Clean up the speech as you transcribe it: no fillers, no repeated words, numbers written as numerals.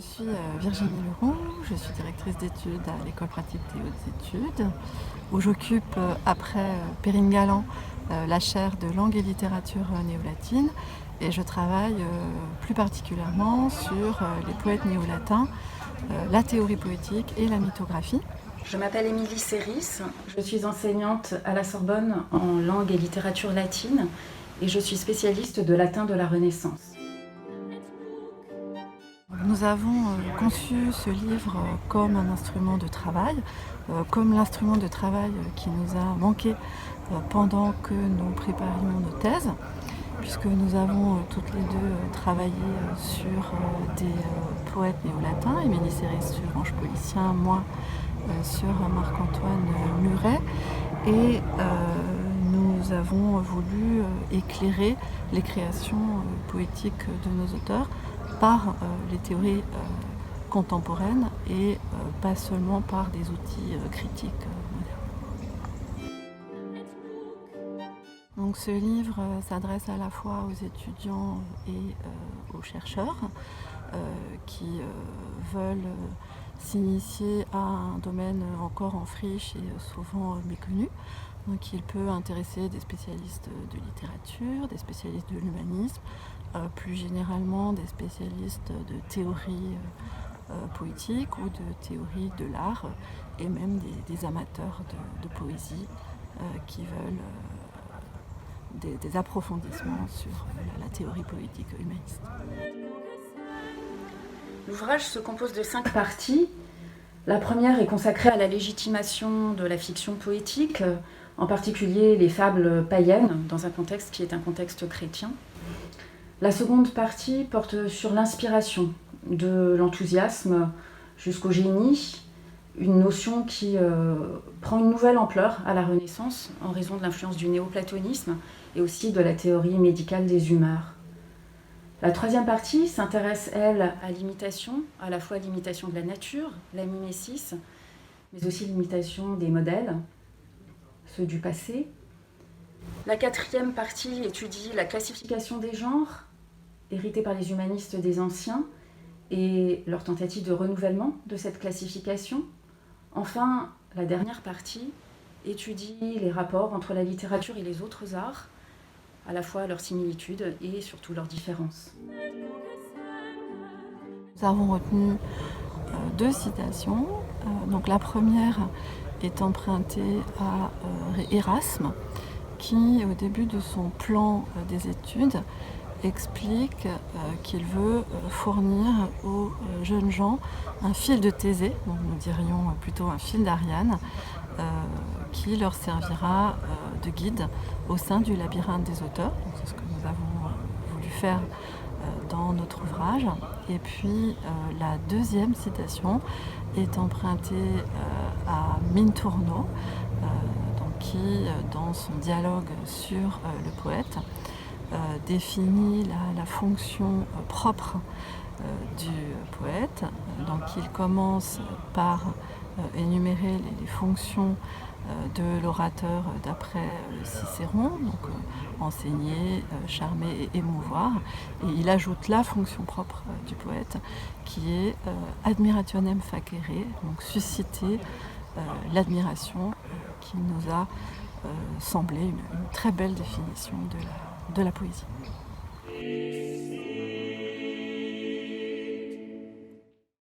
suis Virginie Leroux, je suis directrice d'études à l'École pratique des hautes études, où j'occupe après Perrine Galland la chaire de langue et littérature néolatine, et je travaille plus particulièrement sur les poètes néolatins, la théorie poétique et la mythographie. Je m'appelle Émilie Séris, je suis enseignante à la Sorbonne en langue et littérature latine et je suis spécialiste de latin de la Renaissance. Nous avons conçu ce livre comme un instrument de travail, comme l'instrument de travail qui nous a manqué pendant que nous préparions nos thèses, puisque nous avons toutes les deux travaillé sur des poètes néolatins, Émilie Séris sur Ange Policien, moi sur Marc-Antoine Muret, et nous avons voulu éclairer les créations poétiques de nos auteurs par les théories contemporaines et pas seulement par des outils critiques modernes. Donc ce livre s'adresse à la fois aux étudiants et aux chercheurs qui veulent s'initier à un domaine encore en friche et souvent méconnu. Donc il peut intéresser des spécialistes de littérature, des spécialistes de l'humanisme, plus généralement des spécialistes de théorie poétique ou de théorie de l'art, et même des amateurs de poésie qui veulent des approfondissements sur la théorie poétique humaniste. L'ouvrage se compose de 5 parties. La première est consacrée à la légitimation de la fiction poétique, en particulier les fables païennes, dans un contexte qui est un contexte chrétien. La seconde partie porte sur l'inspiration, de l'enthousiasme jusqu'au génie, une notion qui prend une nouvelle ampleur à la Renaissance en raison de l'influence du néoplatonisme et aussi de la théorie médicale des humeurs. La troisième partie s'intéresse, elle, à l'imitation, à la fois l'imitation de la nature, la mimésis, mais aussi l'imitation des modèles, ceux du passé. La quatrième partie étudie la classification des genres, héritée par les humanistes des anciens, et leur tentative de renouvellement de cette classification. Enfin, la dernière partie étudie les rapports entre la littérature et les autres arts, à la fois leurs similitudes et surtout leurs différences. Nous avons retenu 2 citations. Donc la première est empruntée à Erasme, qui, au début de son plan des études, explique qu'il veut fournir aux jeunes gens un fil de Thésée, donc nous dirions plutôt un fil d'Ariane, qui leur servira de guide au sein du labyrinthe des auteurs. Donc c'est ce que nous avons voulu faire dans notre ouvrage. Et puis la deuxième citation est empruntée à Minturno, qui, dans son dialogue sur le poète, définit la fonction propre du poète. Donc il commence par énumérer les fonctions de l'orateur d'après Cicéron, donc enseigner, charmer et émouvoir, et il ajoute la fonction propre du poète qui est admirationem facere, donc susciter l'admiration, qui nous a semblé une très belle définition de la poésie.